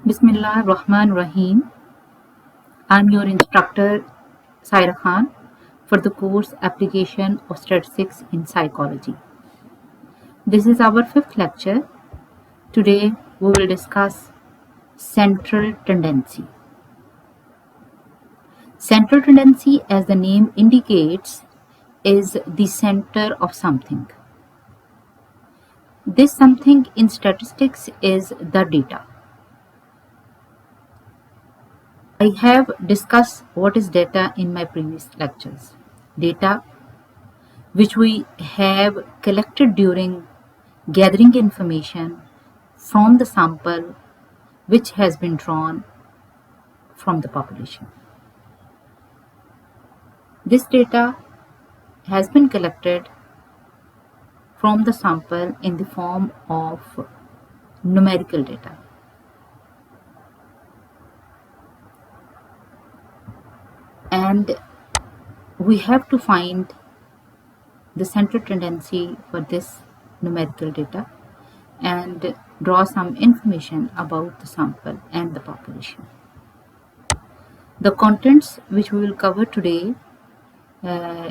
Bismillah Rahman Rahim. I'm your instructor Saira Khan for the course Application of Statistics in Psychology. This is our fifth lecture. Today we will discuss central tendency. Central tendency, as the name indicates, is the center of something. This something in statistics is the data. I have discussed what is data in my previous lectures. Data, which we have collected during gathering information from the sample which has been drawn from the population. This data has been collected from the sample in the form of numerical data. And we have to find the central tendency for this numerical data and draw some information about the sample and the population. The contents which we will cover today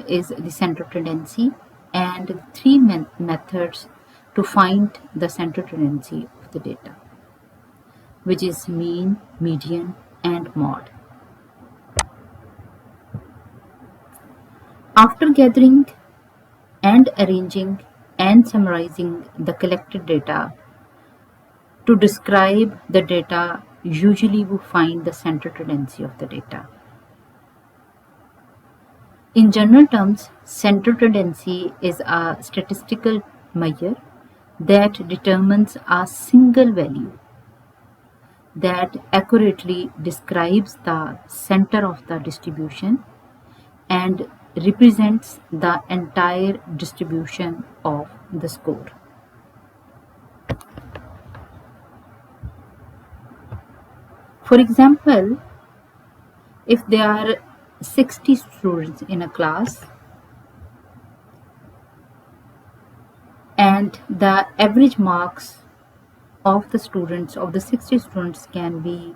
is the central tendency and three methods to find the central tendency of the data, which is mean, median, and mode. After gathering and arranging and summarizing the collected data, to describe the data, usually we find the central tendency of the data. In general terms, central tendency is a statistical measure that determines a single value that accurately describes the center of the distribution and represents the entire distribution of the score. For example, if there are 60 students in a class and the average marks of the 60 students can be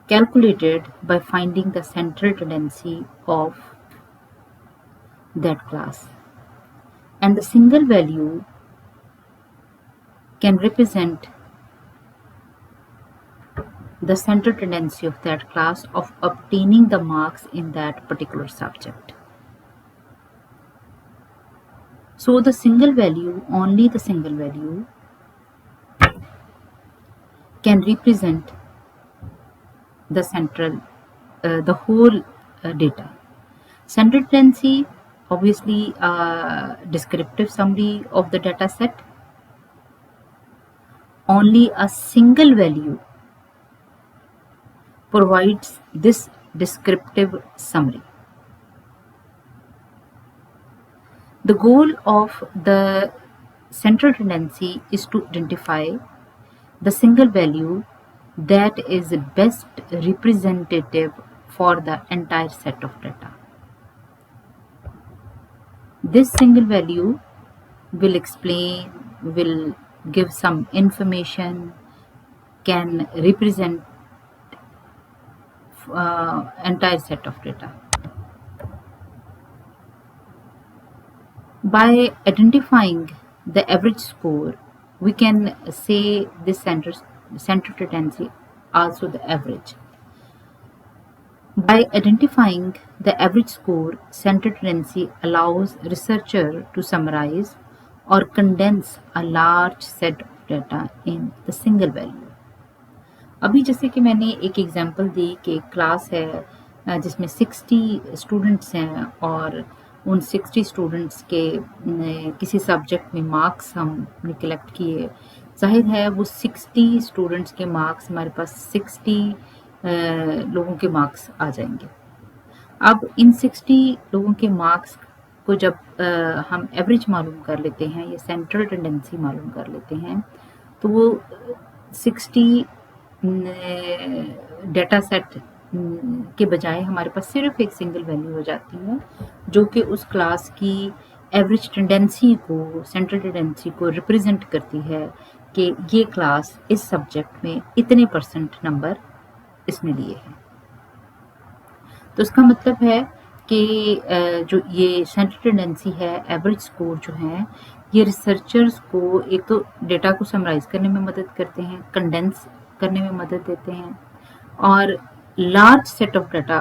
calculated by finding the central tendency of that class, and the single value can represent the central tendency of that class of obtaining the marks in that particular subject. So the single value, only the single value, can represent the central, the whole data. Central tendency, obviously a descriptive summary of the data set. Only a single value provides this descriptive summary. The goal of the central tendency is to identify the single value that is best representative for the entire set of data. This single value will give some information, can represent entire set of data. By identifying the average score, we can say this central tendency also the average. By identifying the average score, central tendency allows researcher to summarize or condense a large set of data in the single value. अभी जैसे कि मैंने एक example दी कि एक class है जिसमें 60 students हैं और उन 60 स्टूडेंट्स के किसी सब्जेक्ट में मार्क्स हमने कलेक्ट किए। जाहिर है वो 60 स्टूडेंट्स के मार्क्स हमारे पास 60 लोगों के मार्क्स आ जाएंगे। अब इन 60 लोगों के मार्क्स को जब हम एवरेज मालूम कर लेते हैं या सेंट्रल टेंडेंसी मालूम कर लेते हैं, तो वो 60 डेटा सेट के बजाय हमारे पास सिर्फ एक सिंगल वैल्यू हो जाती है जो कि उस क्लास की एवरेज टेंडेंसी को, सेंट्रल टेंडेंसी को रिप्रेजेंट करती है कि ये क्लास इस सब्जेक्ट में इतने परसेंट नंबर इसने लिए हैं। तो इसका मतलब है कि जो ये सेंट्रल टेंडेंसी है, एवरेज स्कोर जो है, ये रिसर्चर्स को एक तो डेटा को समराइज करने में मदद करते हैं, कंडेंस करने में मदद देते हैं, और लार्ज सेट ऑफ डाटा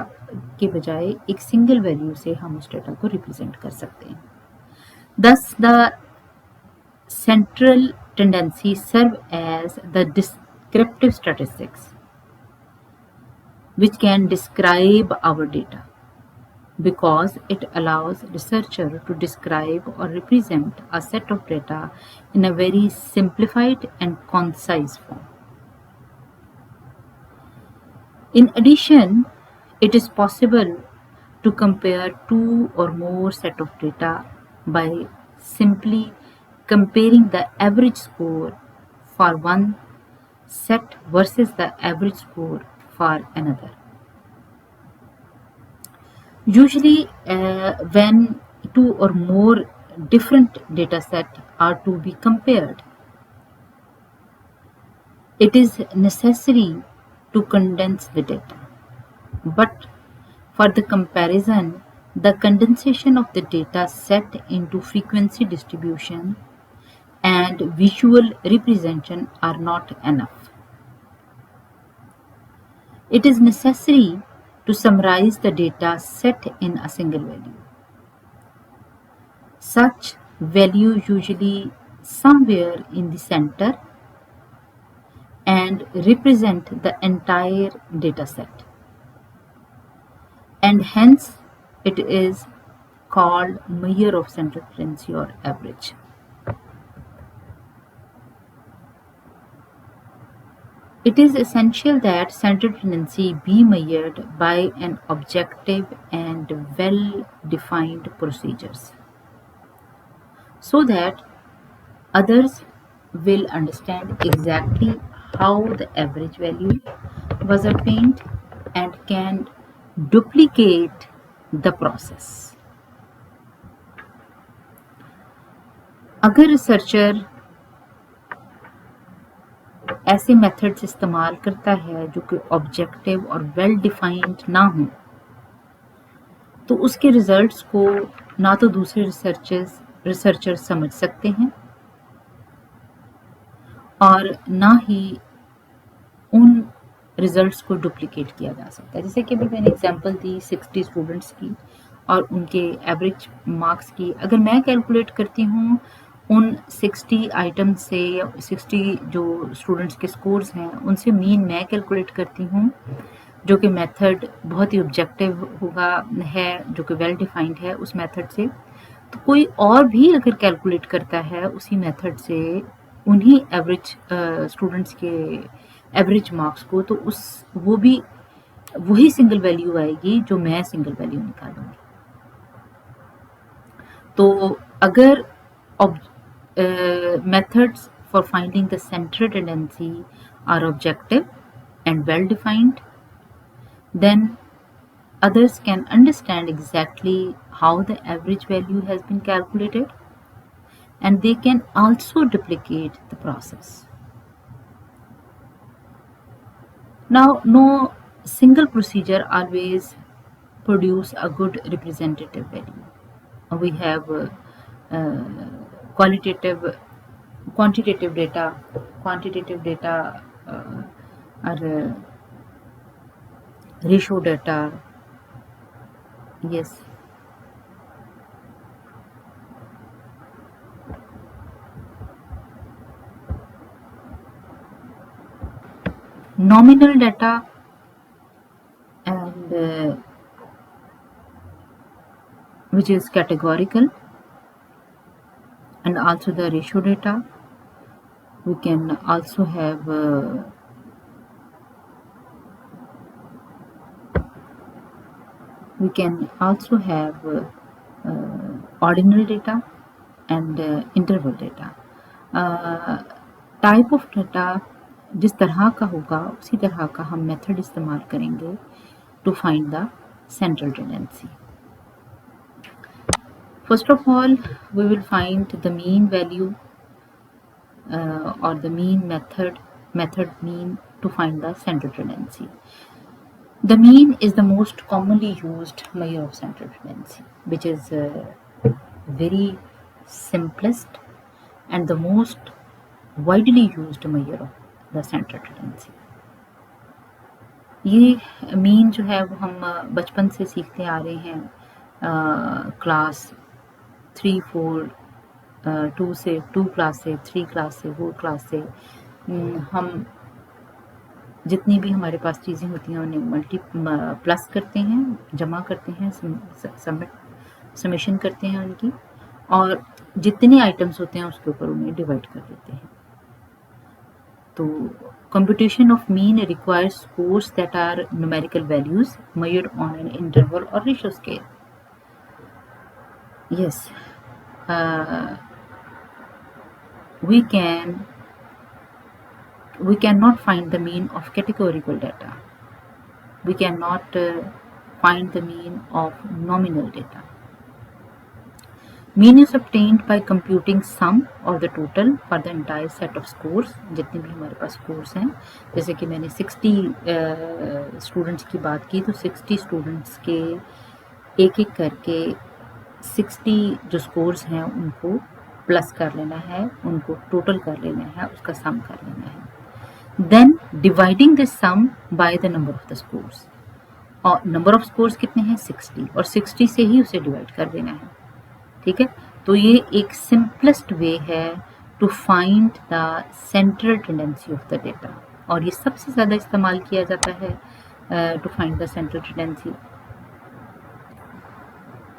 के बजाय एक सिंगल वैल्यू से हम उस डाटा को रिप्रेजेंट कर सकते हैं। Thus, the central tendency serve as the descriptive statistics which can describe our data because it allows researcher to describe or represent a set of data in a very simplified and concise form. In addition, it is possible to compare two or more set of data by simply comparing the average score for one set versus the average score for another. Usually, when two or more different data sets are to be compared, it is necessary to condense the data. But for the comparison, the condensation of the data set into frequency distribution and visual representation are not enough. It is necessary to summarize the data set in a single value. Such value usually somewhere in the center and represent the entire data set, and hence it is called measure of central tendency or average. It is essential that central tendency be measured by an objective and well-defined procedures so that others will understand exactly how the average value was obtained and can duplicate the process. अगर researcher ऐसे methods इस्तेमाल करता है जो कि objective और well defined ना हो, तो उसके रिजल्ट्स को ना तो दूसरे रिसर्चर्स समझ सकते हैं और ना ही उन रिजल्ट्स को डुप्लीकेट किया जा सकता है। जैसे कि अभी मैंने एग्जांपल दी 60 स्टूडेंट्स की और उनके एवरेज मार्क्स की। अगर मैं कैलकुलेट करती हूँ उन 60 आइटम से या 60 जो स्टूडेंट्स के स्कोर्स हैं उनसे मीन मैं कैलकुलेट करती हूँ, जो कि मेथड बहुत ही ऑब्जेक्टिव होगा है, जो कि वेल डिफाइंड है उस मेथड से, तो कोई और भी अगर कैलकुलेट करता है उसी मेथड से उन्हीं एवरेज स्टूडेंट्स के एवरेज मार्क्स को, तो वो भी वही सिंगल वैल्यू आएगी जो मैं सिंगल वैल्यू निकालूंगी। तो अगर methods for finding the central tendency are objective and well defined, then others can understand exactly how the average value has been calculated, and they can also duplicate the process. Now, no single procedure always produce a good representative value. We have quantitative data or ratio data. Yes. Nominal data and which is categorical, and also the ratio data. We can also have ordinal data and interval data. Type of data जिस तरह का होगा उसी तरह का हम method इस्तेमाल करेंगे to find the central tendency. First of all, we will find the mean value or the mean method mean to find the central tendency. The mean is the most commonly used measure of central tendency, which is very simplest and the most widely used measure of the central tendency. ये mean जो है वो हम बचपन से सीखते आ रहे हैं, क्लास 3 4 2 से 2 क्लास से 3 क्लास से 4 क्लास से हम जितनी भी हमारे पास चीज़ें होती हैं उन्हें प्लस करते हैं, जमा करते हैं, समेशन करते हैं उनकी, और जितने आइटम्स होते हैं उसके ऊपर उन्हें डिवाइड कर देते हैं. तो computation of mean requires scores that are numerical values measured on an interval or ratio scale. Yes, we cannot find the mean of categorical data. We cannot find the mean of nominal data. Mean is obtained by computing sum or the total for the entire set of scores. जितने भी हमारे पास scores हैं, जैसे कि मैंने 60 students की बात की, तो 60 स्टूडेंट्स के एक एक करके 60 जो स्कोर्स हैं उनको प्लस कर लेना है, उनको टोटल कर लेना है, उसका सम कर लेना है. Then dividing this sum by the number of the scores, और नंबर ऑफ स्कोर्स कितने हैं 60, और 60 से ही उसे डिवाइड कर देना है. ठीक है, तो ये एक सिंपलेस्ट वे है to find the central tendency of the data, और ये सबसे ज़्यादा इस्तेमाल किया जाता है to find the central tendency.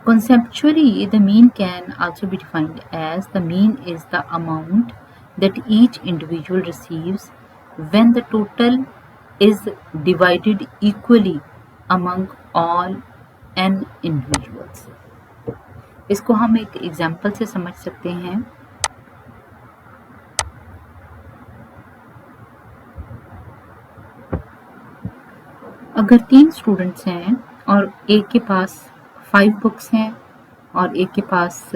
Conceptually, the mean can also be defined as the mean is the amount that each individual receives when the total is divided equally among all n individuals. इसको हम एक example से समझ सकते हैं. अगर 3 students हैं और एक के पास 5 बुक्स हैं और एक के पास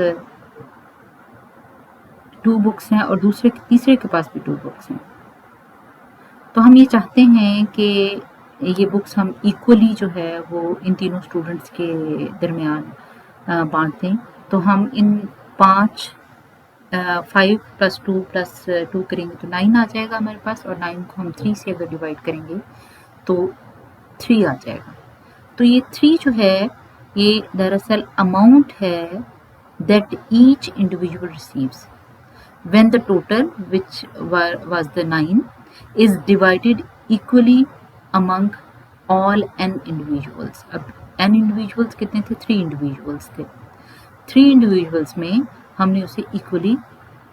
2 बुक्स हैं और तीसरे के पास भी 2 बुक्स हैं, तो हम ये चाहते हैं कि ये बुक्स हम इक्वली जो है वो इन तीनों स्टूडेंट्स के दरमियान बांट दें. तो हम इन 5 + 2 + 2 करेंगे तो 9 आ जाएगा हमारे पास, और 9 को हम 3 से अगर डिवाइड करेंगे तो 3 आ जाएगा. तो ये 3 जो है ये दरअसल अमाउंट है that each individual receives when the total which was the 9 is divided equally among all n individuals. अब n इंडिविजुअल्स कितने थे? 3 इंडिविजुअल्स थे. 3 इंडिविजुअल्स में हमने उसे इक्वली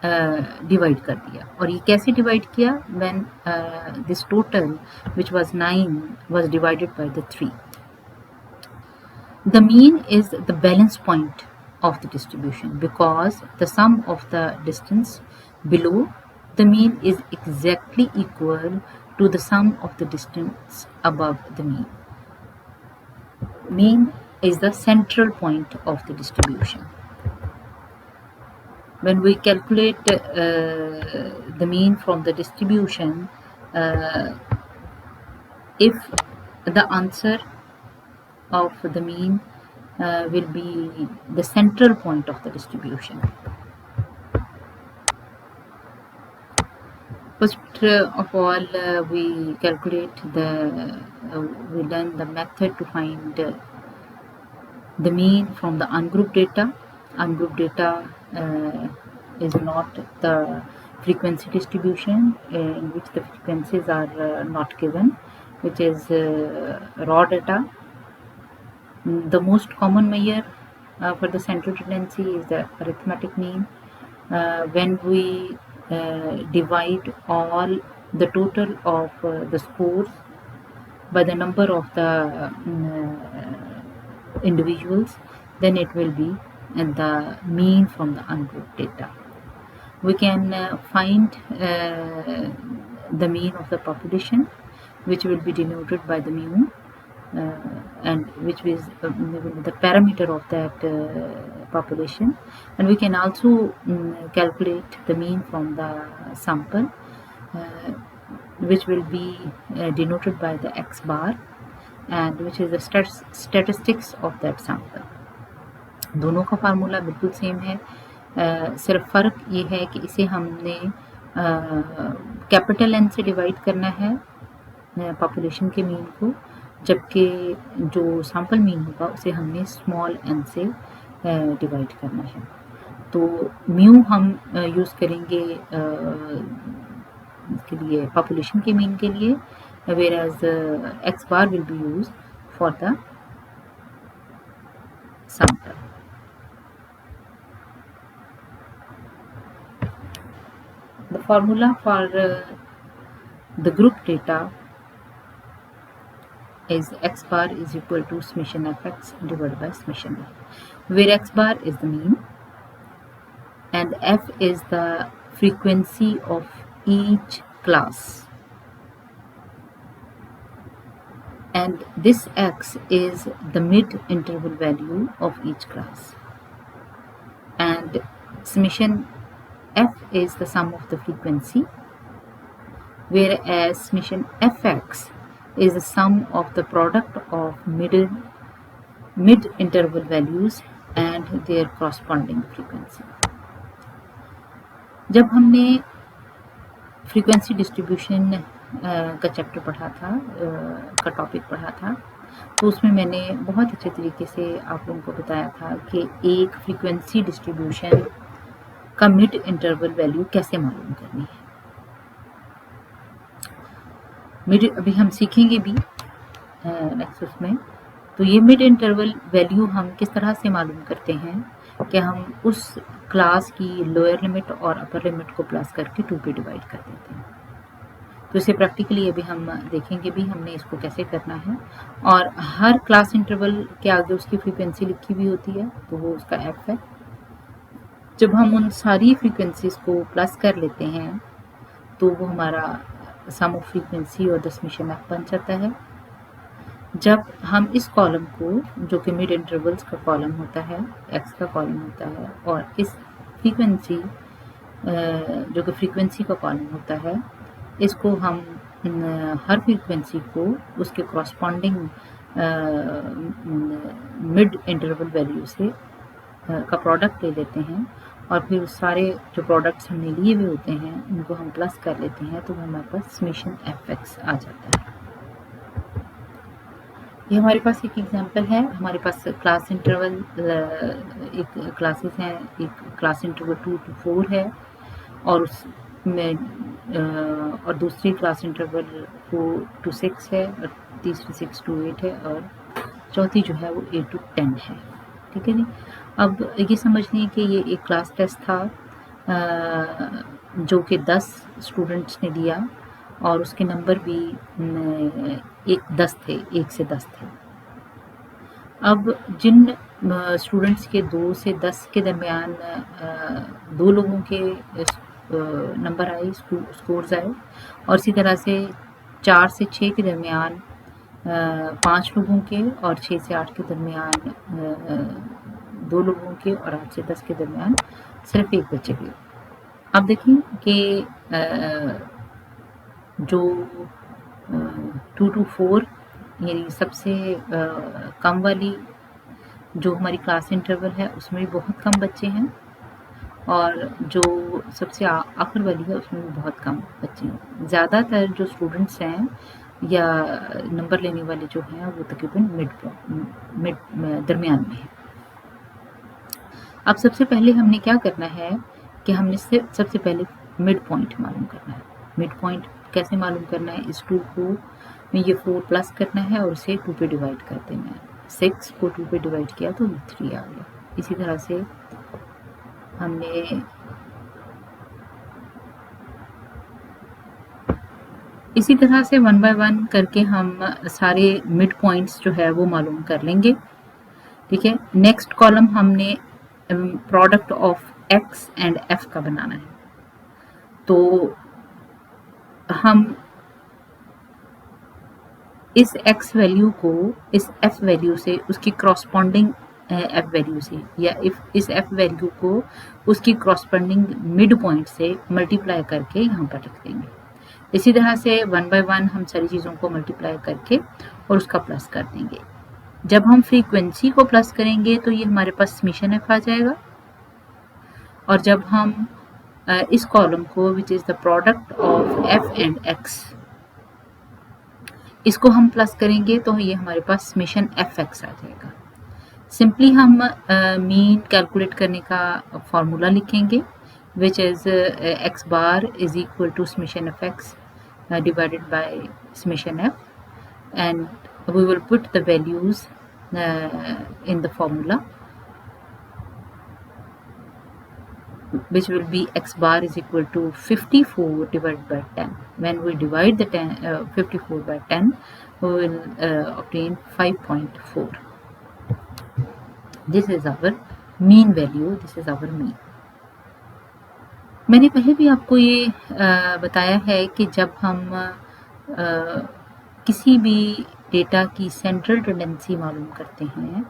डिवाइड कर दिया. और ये कैसे डिवाइड किया? When this total which was 9 was divided by the 3. The mean is the balance point of the distribution because the sum of the distance below the mean is exactly equal to the sum of the distance above the mean. Mean is the central point of the distribution. When we calculate the mean from the distribution, if the answer of the mean will be the central point of the distribution. First of all, we calculate we learn the method to find the mean from the ungrouped data. Ungrouped data is not the frequency distribution in which the frequencies are not given, which is raw data. The most common measure for the central tendency is the arithmetic mean. When we divide all the total of the scores by the number of the individuals, then it will be the mean from the ungrouped data. We can find the mean of the population, which will be denoted by the mu. and which is the parameter of that population, and we can also calculate the mean from the sample, uh, which will be denoted by the x bar, and which is the statistics of that sample. दोनों का formula बिल्कुल same है, सिर्फ फ़र्क ये है कि इसे हमने कैपिटल एन से डिवाइड करना है पॉपुलेशन के मीन को, जबकि जो सैंपल मीन होगा उसे हमने स्मॉल एन से डिवाइड करना है। तो म्यू हम यूज़ करेंगे के लिए पॉपुलेशन के मीन के लिए, where as x bar will be use for the sample. The formula for the group data is x bar is equal to summation fx divided by summation y, where x bar is the mean and f is the frequency of each class, and this x is the mid interval value of each class, and summation f is the sum of the frequency, whereas summation fx is the sum of the product of mid interval values and their corresponding frequency. जब हमने frequency distribution का chapter पढ़ा था, का topic पढ़ा था, तो उसमें मैंने बहुत अच्छे तरीके से आप लोगों को बताया था कि एक फ्रीक्वेंसी डिस्ट्रीब्यूशन का मिड इंटरवल वैल्यू कैसे मालूम करनी है। मिड अभी हम सीखेंगे भी नेक्स्ट उसमें। तो ये मिड इंटरवल वैल्यू हम किस तरह से मालूम करते हैं कि हम उस क्लास की लोअर लिमिट और अपर लिमिट को प्लस करके 2 पे डिवाइड कर देते हैं। तो इसे प्रैक्टिकली अभी हम देखेंगे भी हमने इसको कैसे करना है, और हर क्लास इंटरवल के आगे उसकी फ्रीक्वेंसी लिखी हुई होती है, तो वो उसका एफ है। जब हम उन सारी फ्रीक्वेंसीज को प्लस कर लेते हैं तो वो हमारा सम ऑफ फ्रीक्वेंसी और द समेशन एफ बन जाता है। जब हम इस कॉलम को, जो कि मिड इंटरवल्स का कॉलम होता है, एक्स का कॉलम होता है, और इस फ्रीक्वेंसी जो कि फ्रीक्वेंसी का कॉलम होता है, इसको हम हर फ्रीक्वेंसी को उसके कॉरस्पॉन्डिंग मिड इंटरवल वैल्यू से का प्रोडक्ट ले लेते हैं, और फिर सारे जो प्रोडक्ट्स हमने लिए हुए होते हैं उनको हम प्लस कर लेते हैं, तो हमारे पास समेशन एफ एक्स आ जाता है। ये हमारे पास एक एग्जांपल है। हमारे पास क्लास इंटरवल एक क्लासेस हैं, एक क्लास इंटरवल 2 to 4 है, और उसमें और दूसरी क्लास इंटरवल 4 to 6 है, और तीसरी 6 to 8 है, और चौथी जो है वो 8 to 10 है। ठीक है जी। अब ये समझ लें कि ये एक क्लास टेस्ट था जो कि 10 स्टूडेंट्स ने दिया, और उसके नंबर भी 10 थे, 1 से 10 थे। अब जिन स्टूडेंट्स के 2 से 10 के दरमियान 2 लोगों के नंबर आए, स्कोर्स आए, और इसी तरह से 4 से 6 के दरमियान 5 लोगों के, और 6 से 8 के दरमियान 2 लोगों के, और 8 से 10 के दरमियान सिर्फ 1 बच्चे के। अब देखें कि जो 2 to 4 यानी सबसे कम वाली जो हमारी क्लास इंटरवल है उसमें भी बहुत कम बच्चे हैं, और जो सबसे आखिर वाली है उसमें भी बहुत कम बच्चे हैं। ज़्यादातर जो स्टूडेंट्स हैं या नंबर लेने वाले जो हैं वो तकरीबन मिड दरमियान में है। अब सबसे पहले हमने क्या करना है कि हमने सबसे पहले मिड पॉइंट मालूम करना है। मिड पॉइंट कैसे मालूम करना है? इस 2 को में ये 4 प्लस करना है और इसे 2 पे डिवाइड कर देना है। 6 को 2 पे डिवाइड किया तो 3 आ गया। इसी तरह से हमने इसी तरह से 1 by 1 करके हम सारे मिड पॉइंट्स जो है वो मालूम कर लेंगे। ठीक है। नेक्स्ट कॉलम हमने product of x and F का बनाना है। तो हम इस x वैल्यू को इस f वैल्यू से उसकी करस्पॉन्डिंग f वैल्यू से या इस f वैल्यू को उसकी करस्पॉन्डिंग मिड पॉइंट से मल्टीप्लाई करके यहाँ पर रख देंगे। इसी तरह से 1 बाय 1 हम सारी चीज़ों को मल्टीप्लाई करके और उसका प्लस कर देंगे। जब हम फ्रीक्वेंसी को प्लस करेंगे तो ये हमारे पास समेशन f आ जाएगा, और जब हम इस कॉलम को which is the product of f and x, इसको हम प्लस करेंगे तो ये हमारे पास समेशन fx आ जाएगा। सिंपली हम मीन कैलकुलेट करने का फॉर्मूला लिखेंगे which is x bar is equal to summation of x divided by summation f, and we will put the values in the formula, which will be x bar is equal to 54 divided by 10. When we divide the 54 by 10, we will obtain 5.4. This is our mean value. This is our mean. मैंने पहले भी आपको ये बताया है कि जब हम किसी भी डेटा की सेंट्रल टेंडेंसी मालूम करते हैं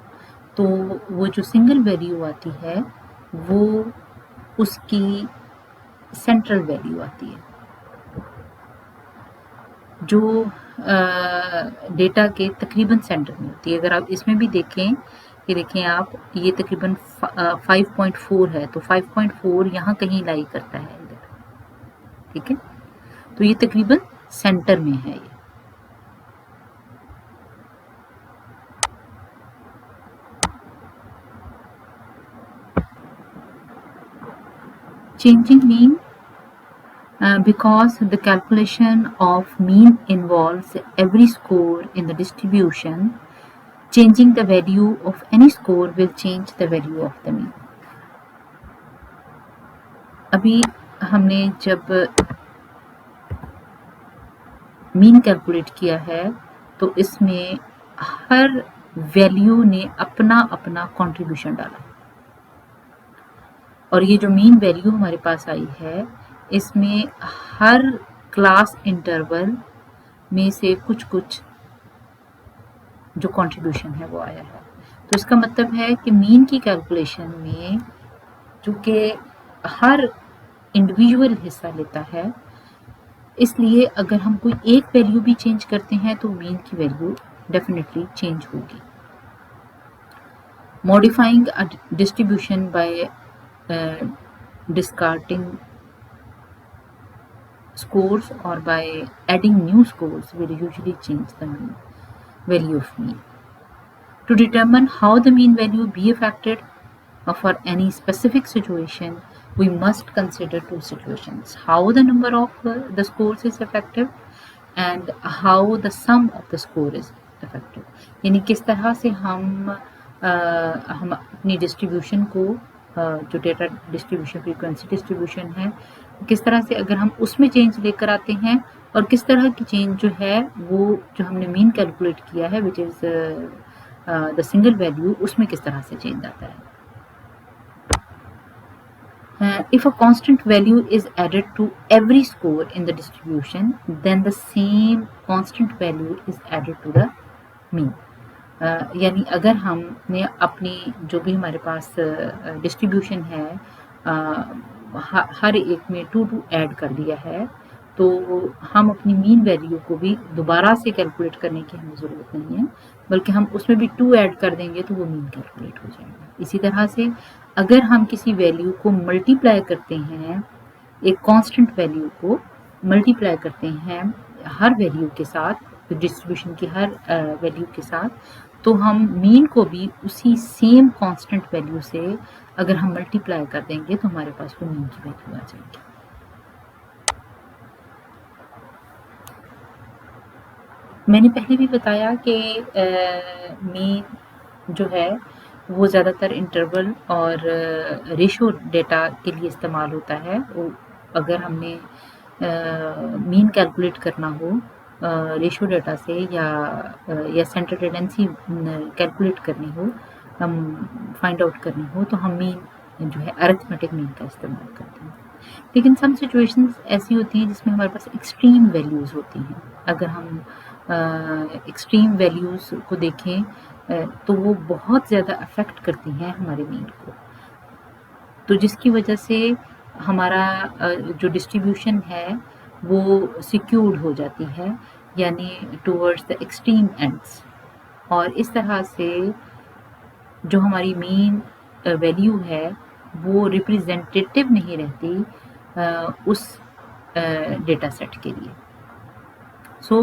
तो वो जो सिंगल वैल्यू आती है वो उसकी सेंट्रल वैल्यू आती है, जो डेटा के तकरीबन सेंटर में होती है। अगर आप इसमें भी देखें कि देखें आप, ये तकरीबन 5.4 है, तो 5.4 यहाँ कहीं लाई करता है इधर, ठीक है, तो ये तकरीबन सेंटर में है। ये changing mean because the calculation of mean involves every score in the distribution. Changing the value of any score will change the value of the mean. अभी हमने जब मीन कैलकुलेट किया है तो इसमें हर वैल्यू ने अपना अपना कंट्रीब्यूशन डाला, और ये जो मीन वैल्यू हमारे पास आई है इसमें हर क्लास इंटरवल में से कुछ कुछ जो कंट्रीब्यूशन है वो आया है। तो इसका मतलब है कि मीन की कैलकुलेशन में चूँकि हर इंडिविजुअल हिस्सा लेता है, इसलिए अगर हम कोई एक वैल्यू भी चेंज करते हैं तो मीन की वैल्यू डेफिनेटली चेंज होगी। Modifying a distribution by discarding scores or by adding new scores will usually change the mean value of mean. To determine how the mean value be affected for any specific situation, we must consider two situations: how the number of the scores is affected and how the sum of the score is affected. यानी किस तरह से हम अपनी distribution को, जो data distribution frequency distribution है, किस तरह से अगर हम उसमें चेंज लेकर आते हैं, और किस तरह की चेंज जो है वो जो हमने मीन कैलकुलेट किया है which is the single value, उसमें किस तरह से चेंज आता है। If a constant value is added to every score in the distribution, then the same constant value is added to the mean. यानी अगर हमने अपनी जो भी हमारे पास डिस्ट्रीब्यूशन है हर एक में 2 ऐड कर दिया है, तो हम अपनी मीन वैल्यू को भी दोबारा से कैलकुलेट करने की हमें ज़रूरत नहीं है, बल्कि हम उसमें भी 2 ऐड कर देंगे तो वो मीन कैलकुलेट हो जाएगा। इसी तरह से अगर हम किसी वैल्यू को मल्टीप्लाई करते हैं, एक कांस्टेंट वैल्यू को मल्टीप्लाई करते हैं हर वैल्यू के साथ, डिस्ट्रीब्यूशन की हर वैल्यू के साथ, तो हम मीन को भी उसी सेम कांस्टेंट वैल्यू से अगर हम मल्टीप्लाई कर देंगे तो हमारे पास वो मीन की वैल्यू आ जाएगी। मैंने पहले भी बताया कि मीन जो है वो ज़्यादातर इंटरवल और रेशो डेटा के लिए इस्तेमाल होता है। वो अगर हमने मीन कैलकुलेट करना हो रेशो डेटा से या सेंट्रल टेंडेंसी कैलकुलेट करनी हो, हम फाइंड आउट करनी हो, तो हम मीन जो है अरिथमेटिक मीन का इस्तेमाल करते हैं। लेकिन सम सिचुएशंस ऐसी होती हैं जिसमें हमारे पास एक्सट्रीम वैल्यूज़ होती हैं। अगर हम एक्सट्रीम वैल्यूज़ को देखें तो वो बहुत ज़्यादा अफेक्ट करती हैं हमारे मीन को, तो जिसकी वजह से हमारा जो डिस्ट्रीब्यूशन है वो सिक्योर्ड हो जाती है, यानी टूवर्ड्स द एक्सट्रीम एंड्स, और इस तरह से जो हमारी मीन वैल्यू है वो रिप्रेजेंटेटिव नहीं रहती उस डेटा सेट के लिए. So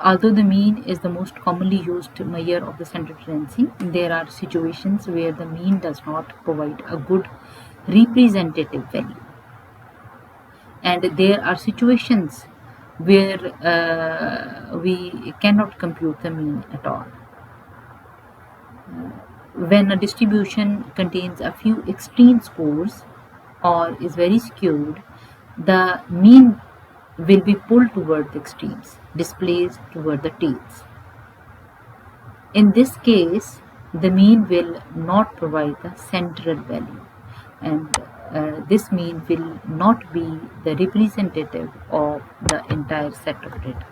although the mean is the most commonly used measure of the central tendency, there are situations where the mean does not provide a good representative value, and there are situations where we cannot compute the mean at all. When a distribution contains a few extreme scores or is very skewed, the mean will be pulled toward the extremes, displaced toward the tails. In this case, the mean will not provide the central value, and this mean will not be the representative of the entire set of data.